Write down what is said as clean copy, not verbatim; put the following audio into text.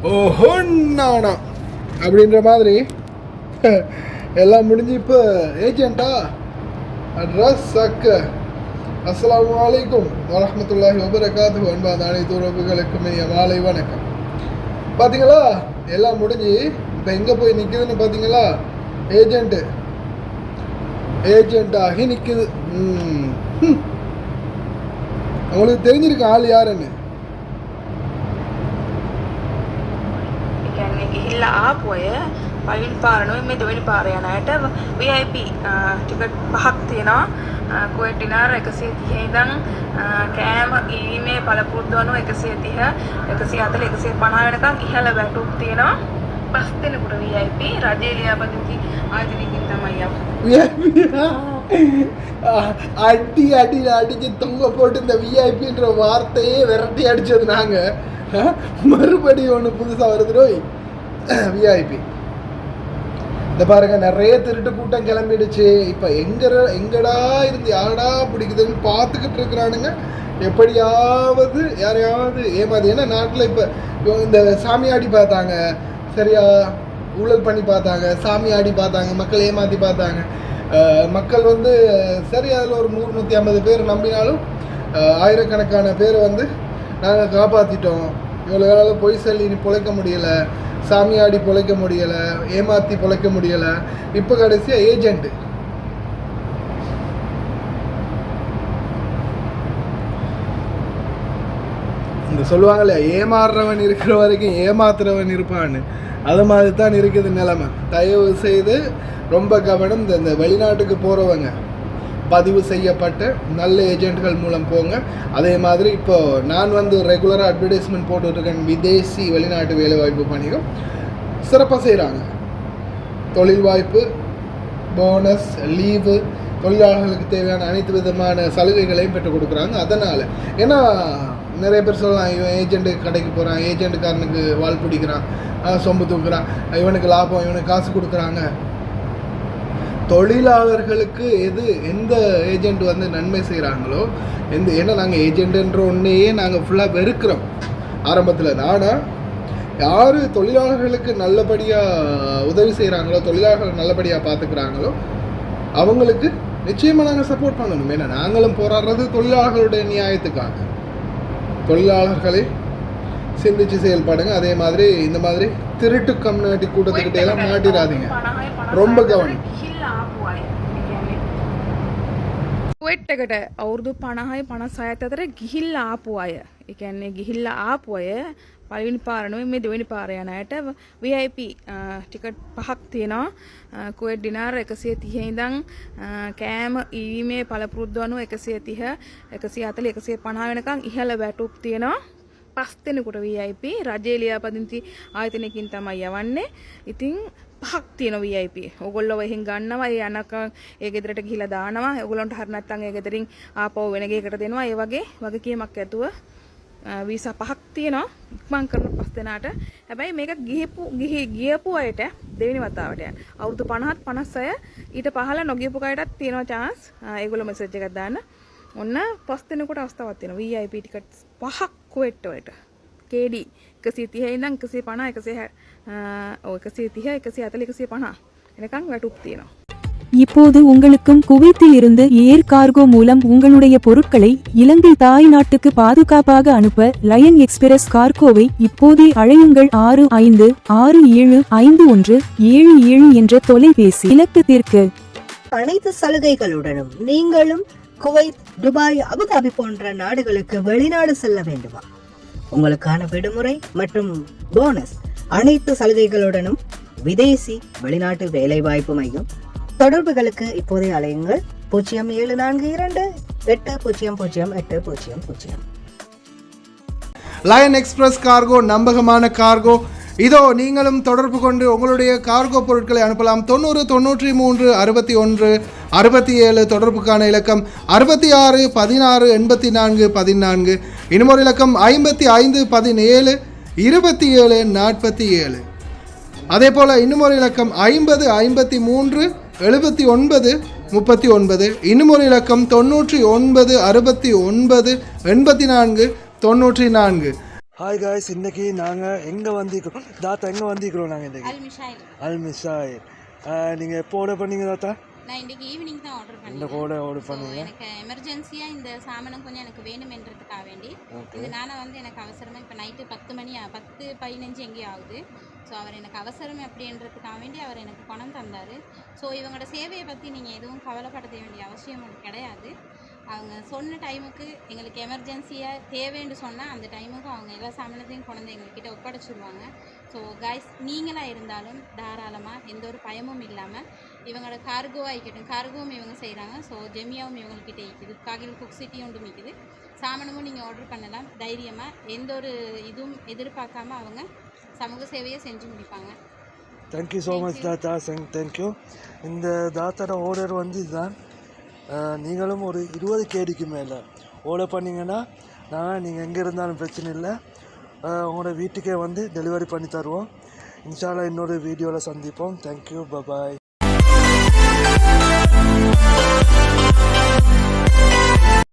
ஓஹோண்ணா அப்படின்ற மாதிரி எல்லாம் முடிஞ்சு இப்போ ஏஜென்ட்டா அட்ரஸ் சக்க. அஸ்ஸலாமு அலைக்கும் வரஹ்மத்துல்லாஹி வபரகாத்துஹு. அன்பான அனைத்து உறவுகளுக்குமே மாலை வணக்கம். பார்த்தீங்களா, எல்லாம் முடிஞ்சு இப்போ எங்கே போய் நிற்குதுன்னு பார்த்தீங்களா? ஏஜென்ட்டாகி நிற்குது. உங்களுக்கு தெரிஞ்சிருக்கு ஆள் யாருன்னு? ගිහිල්ලා ආපු අය පළවෙනි පාර නෙවෙයි මේ දෙවෙනි පාර යන අයට VIP ටිකට් 5ක් තියෙනවා. කුවේට් ඩිනාර් 130 ඉඳන් කෑම ඊමේ පළපුරුද්ද අනුව 130 140 150 වෙනකන් ඉහළ වැටුප් තියෙනවා. 5 දෙනෙකුට VIP රජයේ ලියාපදිංචි ආයතනයකින් තමයි அடி அடி அடிச்சு தொங்க போட்டு இந்த விஐபின்ற வார்த்தையே விரட்டி அடிச்சது நாங்கள். மறுபடியும் ஒன்று புதுசாக வருதுரோய் விஐபி. இந்த பாருங்க, நிறைய திருட்டு கூட்டம் கிளம்பிடுச்சு. இப்போ எங்கடா இருந்து யாரடா பிடிக்குதுன்னு பார்த்துக்கிட்டு இருக்கிறானுங்க. எப்படியாவது யாரையாவது ஏமாது. ஏன்னா நாட்டில் இப்போ இந்த சாமியாடி பார்த்தாங்க, சரியா ஊழல் பண்ணி பார்த்தாங்க, சாமியாடி பார்த்தாங்க, மக்கள் ஏமாற்றி பார்த்தாங்க. மக்கள் வந்து சரி அதில் ஒரு 100-150 பேர் நம்பினாலும் ஆயிரக்கணக்கான பேரை வந்து நாங்கள் காப்பாற்றிட்டோம். இவ்வளோ காலம் பொய் சொல்லி பொழைக்க முடியலை, சாமியாடி பொழைக்க முடியலை, ஏமாற்றி பொழைக்க முடியலை. இப்போ கடைசியாக ஏஜெண்ட்டு. இந்த சொல்லுவாங்கல்ல, ஏமாறுறவன் இருக்கிற வரைக்கும் ஏமாத்துறவன் இருப்பான்னு, அது மாதிரி தான் இருக்குது நிலைமை. தயவு செய்து ரொம்ப கவனம். இந்த வெளிநாட்டுக்கு போகிறவங்க பதிவு செய்யப்பட்ட நல்ல ஏஜென்ட்கள் மூலம் போங்க. அதே மாதிரி இப்போது நான் வந்து ரெகுலராக அட்வர்டைஸ்மெண்ட் போட்டுட்ருக்கேன். விதேசி வெளிநாட்டு வேலைவாய்ப்பு பணிகள் சிறப்பாக செய்கிறாங்க. தொழில் வாய்ப்பு, போனஸ், லீவு, தொழிலாளர்களுக்கு தேவையான அனைத்து விதமான சலுகைகளையும் பெற்றுக் கொடுக்குறாங்க. அதனால் ஏன்னா நிறைய பேர் சொல்லலாம், இவன் ஏஜென்ட்டு கடைக்கு போகிறான், ஏஜென்ட்டுக்காரனுக்கு வால் பிடிக்கிறான், சொம்பு தூக்குறான், இவனுக்கு லாபம், இவனுக்கு காசு கொடுக்குறாங்க. தொழிலாளர்களுக்கு எந்த ஏஜெண்ட் வந்து நன்மை செய்கிறாங்களோ ஏன்னா நாங்கள் ஏஜென்ட்ன்ற ஒன்றையே நாங்கள் ஃபுல்லாக வெறுக்கிறோம் ஆரம்பத்தில். ஆனால் யார் தொழிலாளர்களுக்கு நல்லபடியாக உதவி செய்கிறாங்களோ, தொழிலாளர்கள் நல்லபடியாக பார்த்துக்கிறாங்களோ அவங்களுக்கு நிச்சயமாக நாங்கள் சப்போர்ட் பண்ணணும். ஏன்னா நாங்களும் போராடுறது தொழிலாளர்களுடைய நியாயத்துக்காக. தொழிலாளர்களை சிந்திச்சு செயல்படுங்க. அதே மாதிரி இந்த மாதிரி திருட்டு கம்யூனிட்டி கூட்டத்துக்கிட்டே எல்லாம் மாட்டிடாதீங்க. ரொம்ப கவனம். කුවේට් එකට අවුරුදු 50යි 56 අතර ගිහිල්ලා ආපු අය. ඒ කියන්නේ ගිහිල්ලා ආපු අය පළවෙනි පාර නෙවෙයි මේ දෙවෙනි පාර යන අයට VIP ටිකට් 5ක් තියෙනවා. කුවේට් ඩිනාර් 130 ඉඳන් කෑම ඊමේ පළපුරුද්ද අනුව 130 140 150 වෙනකන් ඉහළ වැටුප් තියෙනවා. 5 දෙනෙකුට VIP රජයේ ලියාපදිංචි ආයතනයකින් තමයි යවන්නේ. ඉතින් 5ක් තියෙනවා VIP. ඕගොල්ලෝ එහෙන් ගන්නවා, ඒ අනකන් ඒ ගෙදරට ගිහිලා දානවා. ඕගොල්ලන්ට හරි නැත්නම් ඒ ගෙදරින් ආපහු වෙන ගෙයකට දෙනවා. ඒ වගේ වගකීමක් ඇතුව වීසා 5ක් තියෙනවා. ඉක්මන් කරන 5 දෙනාට. හැබැයි මේක ගියපු අයට දෙවෙනි වතාවට යන. අවුරුදු 50ත් 56 ඊට පහළ නොගියපු කයටත් තියෙනවා chance. ඒගොල්ලෝ මෙසේජ් එකක් දාන්න. ඔන්න 5 දෙනෙකුට අවස්ථාවක් තියෙනවා. VIP ටිකට් 5ක් කුවේට් වලට. KD 130 ඉඳන් 150 130 140 150 எனக்காங்க வெட்டுப் தீனம். இப்போது உங்களுக்கும் குவைத்தில் இருந்து ஏர் கார்கோ மூலம் உங்களுடைய பொருட்களை இலங்கை தாய் நாட்டுக்கு பாதுகாப்பாக அனுப்ப லயன் எக்ஸ்பிரஸ் கார்கோவை இப்போதே அழையுங்கள். 65675177 என்ற தொலைபேசி இலக்கத்திற்கு. அனைத்து சலுகைகளுடனும் நீங்களும் குவைத், துபாய், அபுதாபி போன்ற நாடுகளுக்கு வெளிநாடு செல்ல வேண்டுமா? உங்களுக்கான விடுமுறை மற்றும் போனஸ் அனைத்து சலுகைகளுடனும் விதேசி வெளிநாட்டு வேலைவாய்ப்பு மையம். தொடர்புகளுக்கு இப்போதே அலையுங்கள் 0742800800. லயன் எக்ஸ்பிரஸ் கார்கோ நம்பகமான கார்கோ. இதோ நீங்களும் தொடர்பு கொண்டு உங்களுடைய கார்கோ பொருட்களை அனுப்பலாம். 90 93 61 67 தொடர்புக்கான இலக்கம் 66 16 84 14. இன்னும் ஒரு இலக்கம் 55 17 27 47. அதே போல் இன்னும் ஒரு இலக்கம் 50 53 79 39. இன்னும் ஒரு இலக்கம் 99 69 84 94. ஹாய் காய்ஸ், இன்னைக்கு நாங்கள் எங்கே வந்திருக்கிறோம் தாத்தா? எங்கே வந்திருக்கிறோம் நாங்கள் இன்றைக்கி? அல் மிஷாயில். நீங்கள் எப்போ ஆர்டர் பண்ணீங்க தாத்தா? நான் இன்றைக்கி ஈவினிங் தான் ஆர்டர் பண்ணேன். இந்த கூட ஆர்டர் பண்ணீங்க? எனக்கு எமர்ஜென்சியாக இந்த சாமானம் கொஞ்சம் எனக்கு வேணுமென்றதுக்காக வேண்டி இதனால் வந்து எனக்கு அவசரமாக இப்போ நைட்டு 10:15 எங்கேயும் ஆகுது. ஸோ அவர் எனக்கு அவசரம் அப்படின்றதுக்காக வேண்டி அவர் எனக்கு பணம் தந்தார். ஸோ இவங்களோட சேவையை பற்றி நீங்கள் எதுவும் கவலைப்பட வேண்டிய அவசியம் கிடையாது. அவங்க சொன்ன டைமுக்கு எங்களுக்கு எமர்ஜென்சியாக தேவைன்னு சொன்னால் அந்த டைமுக்கு அவங்க எல்லா சாமானத்தையும் கொண்டு எங்கள்கிட்ட ஒப்படைச்சிடுவாங்க. ஸோ காய்ஸ், நீங்களாக இருந்தாலும் தாராளமாக எந்த ஒரு பயமும் இல்லாமல் இவங்களோட கார்கோவாக இருக்கட்டும், கார்கோவும் இவங்க செய்கிறாங்க. ஸோ ஜெமியாவும் இவங்கள்கிட்ட இருக்குது, காகில் குக் சிட்டி ஒன்று இருக்குது. சாமானமும் நீங்கள் ஆர்டர் பண்ணலாம் தைரியமாக, எந்த ஒரு இதுவும் எதிர்பார்க்காம அவங்க சமூக சேவையை செஞ்சு முடிப்பாங்க. தேங்க்யூ ஸோ மச் தாத்தா. தேங்க்யூ. இந்த தாத்தாவோட ஆர்டர் வந்து இதுதான். நீங்களும் ஒரு 20 கேடிக்கு மேலே ஆர்டர் பண்ணிங்கன்னா நீங்கள் எங்கே இருந்தாலும் பிரச்சனை இல்லை, உங்களோட வீட்டுக்கே வந்து டெலிவரி பண்ணி தருவோம். இன்ஷா அல்லாஹ் இன்னொரு வீடியோவில் சந்திப்போம். Thank you, bye bye.